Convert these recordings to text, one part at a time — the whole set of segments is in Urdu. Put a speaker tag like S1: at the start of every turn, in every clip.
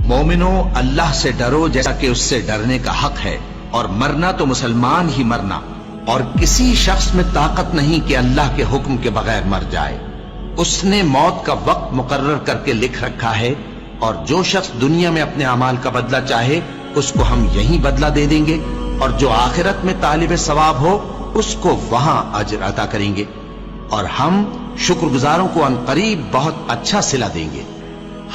S1: مومنو اللہ سے ڈرو جیسا کہ اس سے ڈرنے کا حق ہے، اور مرنا تو مسلمان ہی مرنا، اور کسی شخص میں طاقت نہیں کہ اللہ کے حکم کے بغیر مر جائے۔ اس نے موت کا وقت مقرر کر کے لکھ رکھا ہے، اور جو شخص دنیا میں اپنے اعمال کا بدلہ چاہے اس کو ہم یہیں بدلہ دے دیں گے، اور جو آخرت میں طالب ثواب ہو اس کو وہاں اجر عطا کریں گے، اور ہم شکر گزاروں کو عنقریب بہت اچھا صلہ دیں گے۔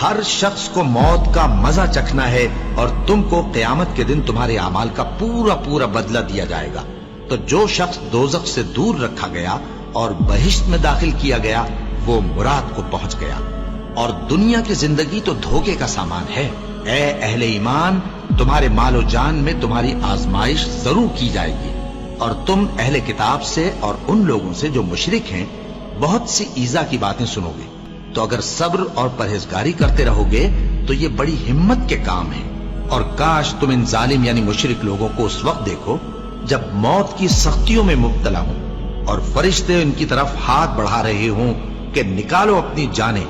S1: ہر شخص کو موت کا مزہ چکھنا ہے، اور تم کو قیامت کے دن تمہارے اعمال کا پورا پورا بدلہ دیا جائے گا۔ تو جو شخص دوزخ سے دور رکھا گیا اور بہشت میں داخل کیا گیا وہ مراد کو پہنچ گیا۔ اور دنیا کی زندگی تو دھوکے کا سامان ہے۔ اے اہل ایمان، تمہارے مال و جان میں تمہاری آزمائش ضرور کی جائے گی، اور تم اہل کتاب سے اور ان لوگوں سے جو مشرک ہیں بہت سی ایذا کی باتیں سنو گے۔ تو اگر صبر اور پرہیزگاری کرتے رہو گے تو یہ بڑی ہمت کے کام ہیں۔ اور کاش تم ان ظالم یعنی مشرک لوگوں کو اس وقت دیکھو جب موت کی سختیوں میں مبتلا ہوں، اور فرشتے ان کی طرف ہاتھ بڑھا رہے ہوں کہ نکالو اپنی جانیں،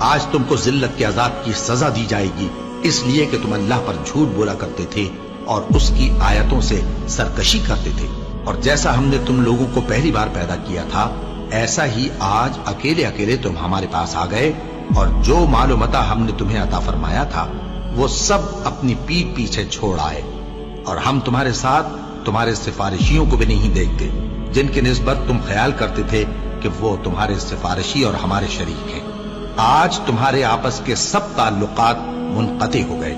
S1: آج تم کو ذلت کے عذاب کی سزا دی جائے گی، اس لیے کہ تم اللہ پر جھوٹ بولا کرتے تھے اور اس کی آیتوں سے سرکشی کرتے تھے۔ اور جیسا ہم نے تم لوگوں کو پہلی بار پیدا کیا تھا ایسا ہی آج اکیلے اکیلے تم ہمارے پاس آ گئے، اور جو مال و متاع ہم نے تمہیں عطا فرمایا تھا وہ سب اپنی پیٹھ پیچھے چھوڑ آئے، اور ہم تمہارے ساتھ تمہارے سفارشیوں کو بھی نہیں دیکھتے جن کی نسبت تم خیال کرتے تھے کہ وہ تمہارے سفارشی اور ہمارے شریک ہیں۔ آج تمہارے آپس کے سب تعلقات منقطع ہو گئے،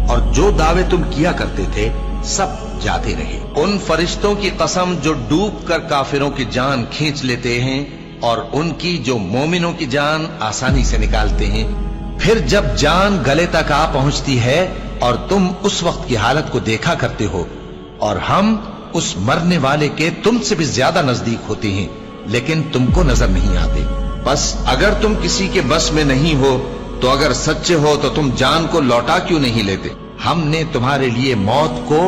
S1: اور جو دعوے تم کیا کرتے تھے سب جاتے رہے۔ ان فرشتوں کی قسم جو ڈوب کر کافروں کی جان کھینچ لیتے ہیں، اور ان کی جو مومنوں کی جان آسانی سے نکالتے ہیں۔ پھر جب جان گلے تک آ پہنچتی ہے اور تم اس وقت کی حالت کو دیکھا کرتے ہو، اور ہم اس مرنے والے کے تم سے بھی زیادہ نزدیک ہوتے ہیں لیکن تم کو نظر نہیں آتے۔ بس اگر تم کسی کے بس میں نہیں ہو تو اگر سچے ہو تو تم جان کو لوٹا کیوں نہیں لیتے؟ ہم نے تمہارے لیے موت کو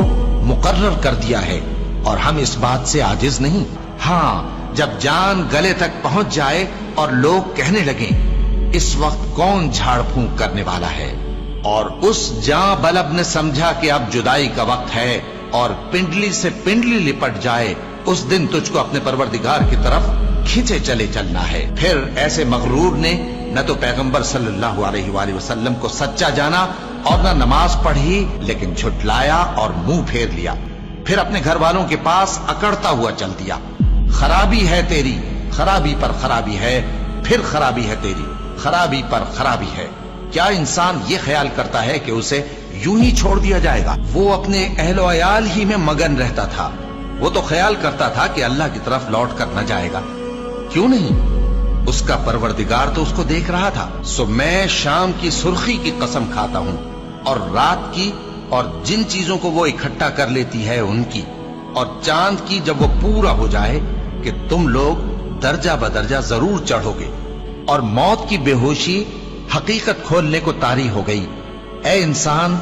S1: مقرر کر دیا ہے، اور ہم اس بات سے عاجز نہیں۔ ہاں، جب جان گلے تک پہنچ جائے اور لوگ کہنے لگیں اس وقت کون جھاڑ پھونک کرنے والا ہے، اور اس جاں بلب نے سمجھا کہ اب جدائی کا وقت ہے اور پنڈلی سے پنڈلی لپٹ جائے، اس دن تجھ کو اپنے پروردگار کی طرف کھینچے چلے چلنا ہے۔ پھر ایسے مغرور نے نہ تو پیغمبر صلی اللہ علیہ وآلہ وسلم کو سچا جانا اور نہ نماز پڑھی، لیکن جھٹلایا اور منہ پھیر لیا، پھر اپنے گھر والوں کے پاس اکڑتا ہوا چل دیا۔ خرابی ہے تیری، خرابی پر خرابی ہے، پھر خرابی ہے تیری، خرابی پر خرابی ہے۔ کیا انسان یہ خیال کرتا ہے کہ اسے یوں ہی چھوڑ دیا جائے گا؟ وہ اپنے اہل و عیال ہی میں مگن رہتا تھا، وہ تو خیال کرتا تھا کہ اللہ کی طرف لوٹ کر نہ جائے گا۔ کیوں نہیں؟ اس کا پروردگار تو اس کو دیکھ رہا تھا۔ سو میں شام کی سرخی کی قسم کھاتا ہوں، اور رات کی، اور جن چیزوں کو وہ اکٹھا کر لیتی ہے ان کی، اور چاند کی جب وہ پورا ہو جائے کہ تم لوگ درجہ بدرجہ ضرور چڑھو گے، اور موت کی بے ہوشی حقیقت کھولنے کو طاری ہو گئی۔ اے انسان،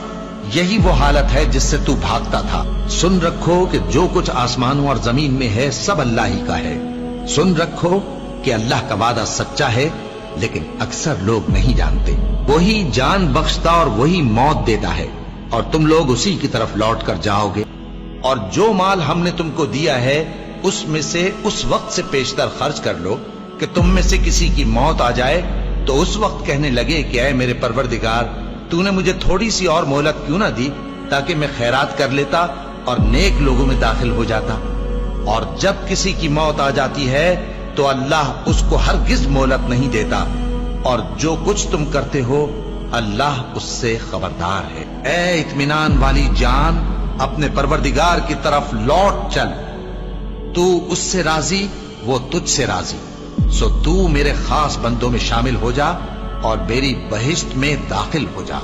S1: یہی وہ حالت ہے جس سے تو بھاگتا تھا۔ سن رکھو کہ جو کچھ آسمانوں اور زمین میں ہے سب اللہ ہی کا ہے۔ سن رکھو کہ اللہ کا وعدہ سچا ہے، لیکن اکثر لوگ نہیں جانتے۔ وہی جان بخشتا اور وہی موت دیتا ہے، اور تم لوگ اسی کی طرف لوٹ کر جاؤ گے۔ اور جو مال ہم نے تم کو دیا ہے اس میں سے اس وقت سے پیشتر خرچ کر لو کہ تم میں سے کسی کی موت آ جائے تو اس وقت کہنے لگے کہ اے میرے پروردگار، تو نے مجھے تھوڑی سی اور مہلت کیوں نہ دی تاکہ میں خیرات کر لیتا اور نیک لوگوں میں داخل ہو جاتا۔ اور جب کسی کی موت آ جاتی ہے تو اللہ اس کو ہرگز مہلت نہیں دیتا، اور جو کچھ تم کرتے ہو اللہ اس سے خبردار ہے۔ اے اطمینان والی جان، اپنے پروردگار کی طرف لوٹ چل، تو اس سے راضی، وہ تجھ سے راضی۔ سو تو میرے خاص بندوں میں شامل ہو جا اور میری بہشت میں داخل ہو جا۔